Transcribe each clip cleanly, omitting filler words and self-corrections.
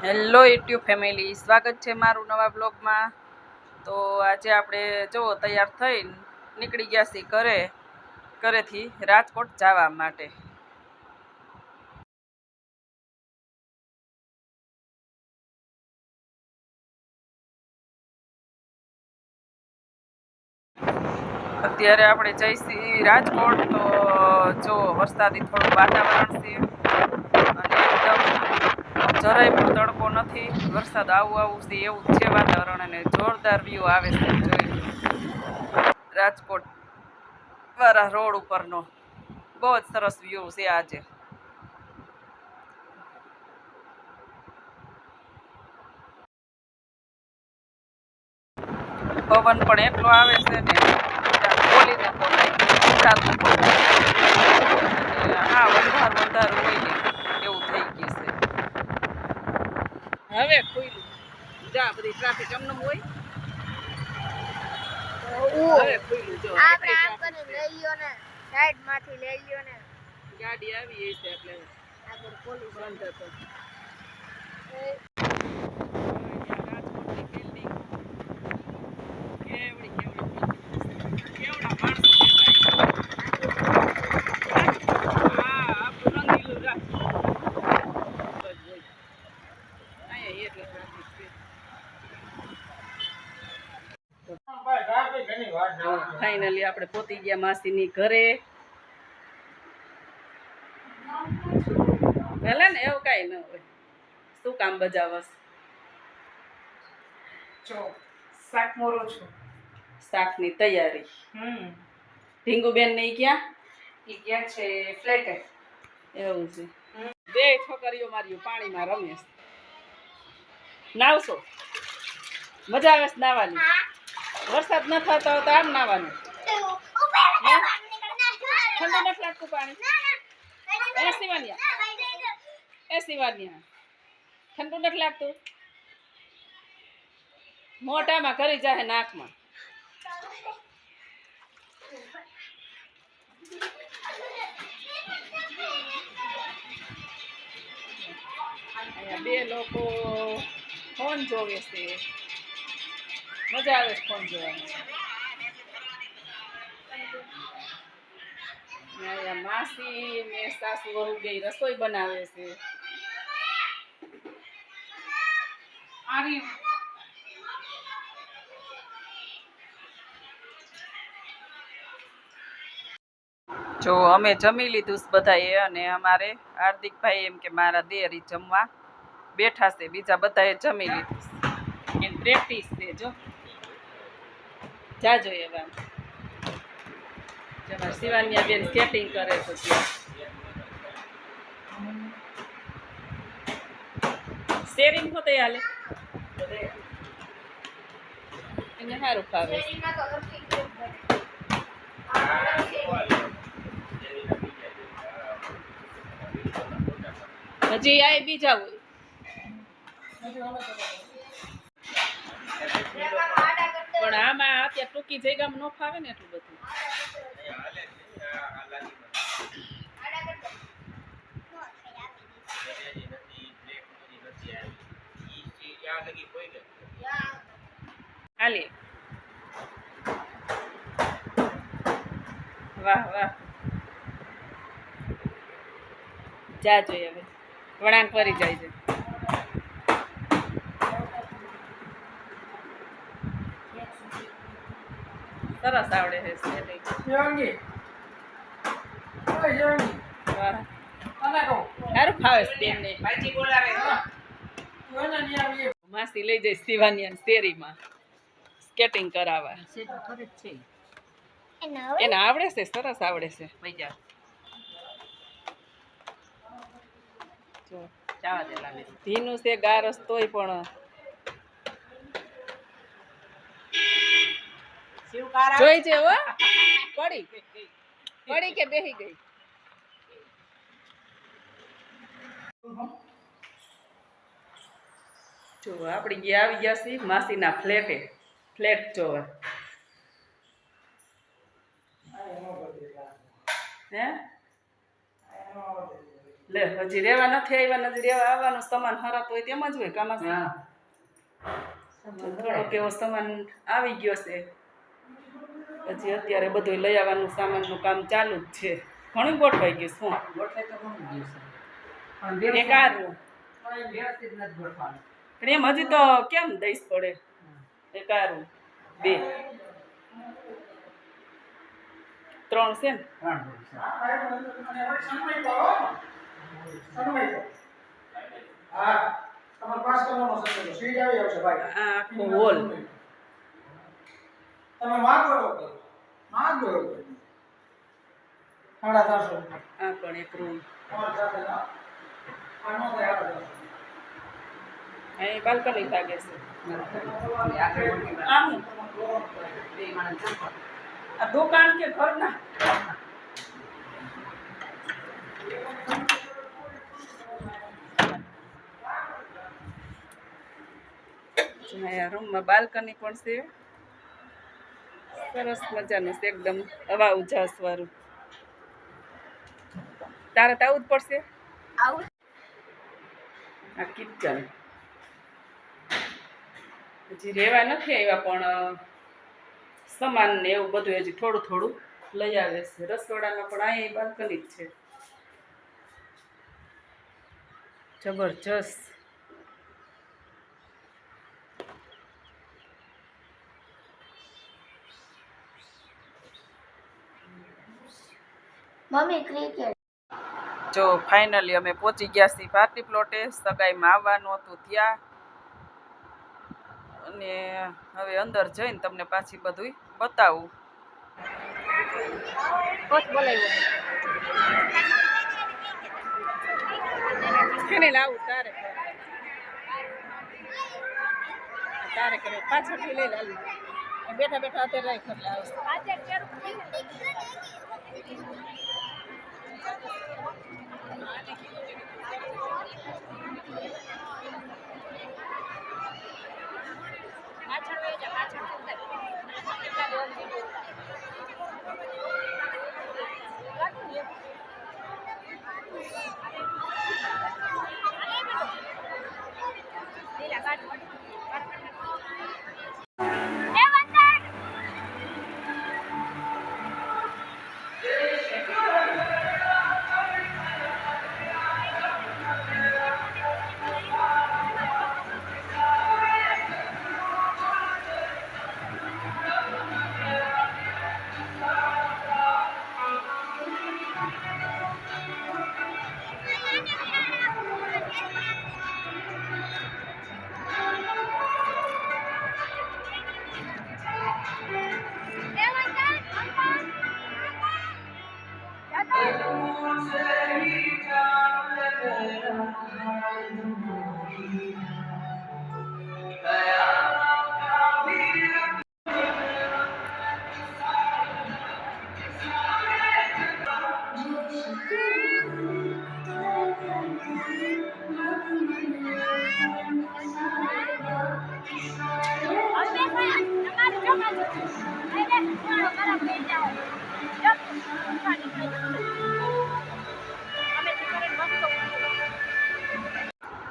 Hello YouTube family, સ્વાગત છે મારું નવા બ્લોગમાં. તો આજે આપણે જો તૈયાર થઈને નીકળી ગયા છીએ ઘરેથી રાજકોટ જવા માટે. અત્યારે આપણે જઈશી રાજકોટ. તો જો વરસાદી થોડું વાતાવરણ છે અને એકદમ જરાય પણ તડકો નથી. વરસાદ આવું છે એવું છે વાતાવરણ, અને જોરદાર વ્યૂ આવે છે. જોઈ રાજકોટ વાળા રોડ ઉપરનો બહુ જ સરસ વ્યૂ છે આજે. પવન પણ એટલો આવે છે ને, બોલીને તો ચાલતું પણ હા વધાર હોય ને એવું થઈ ગયું છે. હવે ખુલ્લું જા બધી ટ્રાફિક એમને હોય. હવે ખુલ્લું જો આપણે આમ કરીને લઈ લ્યો ને, સાઈડ માંથી લઈ લ્યો ને. ગાડી આવી છે એટલે આગળ પોલીસ બંધ હતો. ફાઇનલી આપણે પહોંચી ગયા માસીની ઘરે. ભલે ને એવું કઈ ન હોય. શું કામ બજાવસ? જો શાક મોરો છું. શાકની તૈયારી. ઢીંગુબેન ને ક્યાં? એ ગયા છે ફ્લેટે. એવું છે. બે છોકરીઓ મારી પાણીમાં રમે. નાવશો? મજા આવે છે નાવાની? વરસાદ ન થતો તો આમ નાવાનું. ઠંડુ નથી લાગતું પાણી? એ સિવાનિયા ઠંડુ નથી લાગતું? મોઢામાં કરી જાય નાકમાં. અહીંયા બે લોકો ફોન જોવે છે. મજા આવે છે ફોન જોવાની. અહીંયા માસી ને સાસુ વહુ બે રસોઈ બનાવે છે. જો અમે જમી લીધું બધાએ, અને અમારે હાર્દિકભાઈ એમ કે મારા દેરી જમવા બેઠા છે. બીજા બધાએ જમી લીધું. એમ પ્રેક્ટિસ છે જો. જા જોઈએ હવે જેમાં શિવાન્યા બેન સ્કેટિંગ કરે છે ત્યાં. શેરિંગ હોતે હાલે એને સારું ફાવે. હજી આ બીજા હોય. પણ આમાં અત્યારે ટૂંકી જગ્યામાં ન ફાવે ને એટલું બધું. હાલે વાહ વાહ. જા જોઈએ હવે વળાંક ફરી જાય છે. સરસ આવડે છે સ્કેટિંગ. સારું ફાવે છે બેનને. માસી લઈ જઈ શિવાનિયા શેરીમાં સ્કેટિંગ કરાવવા. એને આવડે છે, સરસ આવડે છે. ધીનું છે ગારસ તોય પણ જોઈ છે. હો પડી કે બેહી ગઈ? જો આપડી ગયા આવી ગયા છીએ માસીના ફ્લેટે. ફ્લેટ જોવા. હે લે હજી રેવા નથી આવ્યા નથી રેવા આવવાનું સામાન હરાતો હોય તેમ જ હોય કામ થોડો કેવો સામાન આવી ગયો છે હજી અત્યારે બધું લઈ આવવાનું સામાનનું કામ ચાલુ જ છે ઘણું ગોઠવાઈ ગયું શું એક આ રૂમ પણ એમ હજી તો કેમ દઈશ પડે એક આ રૂમ 2 3 છે ને આ આખો હોલ આ પણ એક રૂમ અહીં બાલ્કની લાગે છે આ હું આ દુકાન કે ઘર ના રૂમમાં બાલ્કની પણ છે સરસ મજાનું છે એકદમ હવા ઉજાસ વાળું તારે તો આવું જ પડશે આ કિચન હજી રેવા નથી આવ્યા પણ સામાન ને એવું બધું હજી થોડું થોડું લઈ આવે છે રસોડામાં પણ અહીં બાલ્કની જ છે જબરજસ્ત મમ્મી ક્રિકેટ જો ફાઇનલી અમે પહોંચી ગયા છીએ પાર્ટી પ્લોટે સગાઈમાં આવવાનું હતું ત્યાં અને હવે અંદર જઈને તમને પાછી બધું બતાવું કોચ બોલાવ્યો એને લાવું તારે તારે કરે પાછળથી લઈ લાવી બેઠા બેઠા અત્યારે રાખ એટલે આવશે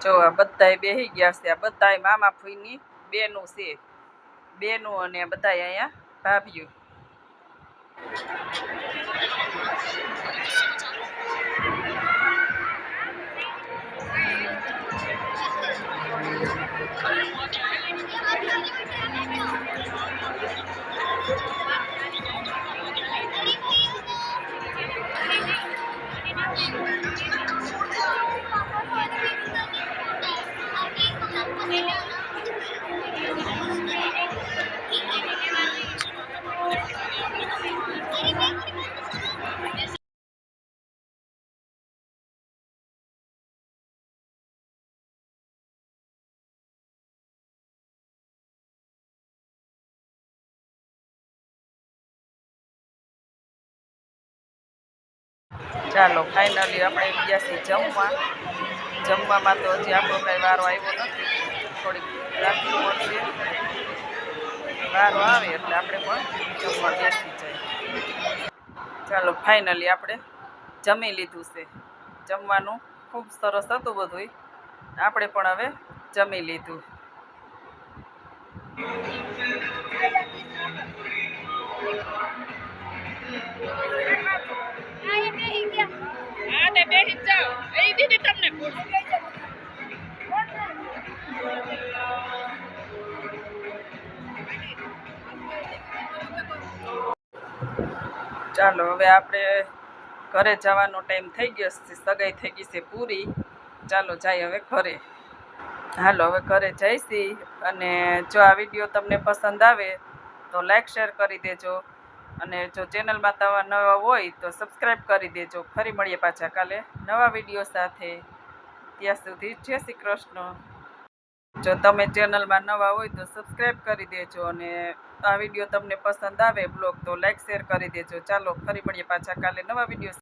જો આ બધાય બેહી ગયા છે આ બધાય મામા ફૂઈની બેનું છે બેનું અને બધાય અહીંયા ભાભીઓ ચાલો ફાઇનલી આપણે ગયા છીએ જમવામાં તો હજી આપણો કાંઈ વારો આવ્યો નથી થોડીક રાખવું પડશે વારો આવે એટલે આપણે પણ જમવા બેસી જાય ચાલો ફાઇનલી આપણે જમી લીધું છે જમવાનું ખૂબ સરસ હતું બધુંય. આપણે પણ હવે જમી લીધું. હા તે બેસી જ જાઓ. એ દીદી તમને ચાલો હવે આપણે ઘરે જવાનો ટાઈમ થઈ ગયો છે. સગાઈ થઈ ગઈ છે પૂરી. ચાલો જાય હવે ઘરે. હાલો હવે ઘરે જઈશી. અને જો આ વિડીયો તમને પસંદ આવે તો લાઈક શેર કરી દેજો. અને જો ચેનલમાં તમે નવા હોય તો સબસ્ક્રાઈબ કરી દેજો. ફરી મળીએ પાછા કાલે નવા વિડીયો સાથે. ત્યાં સુધી જય શ્રી કૃષ્ણ. જો તમે ચેનલમાં નવા હોય તો સબસ્ક્રાઈબ કરી દેજો. અને આ વિડીયો તમને પસંદ આવે બ્લોગ તો લાઈક શેર કરી દેજો. ચાલો ફરી મળીએ પાછા કાલે નવા વિડીયો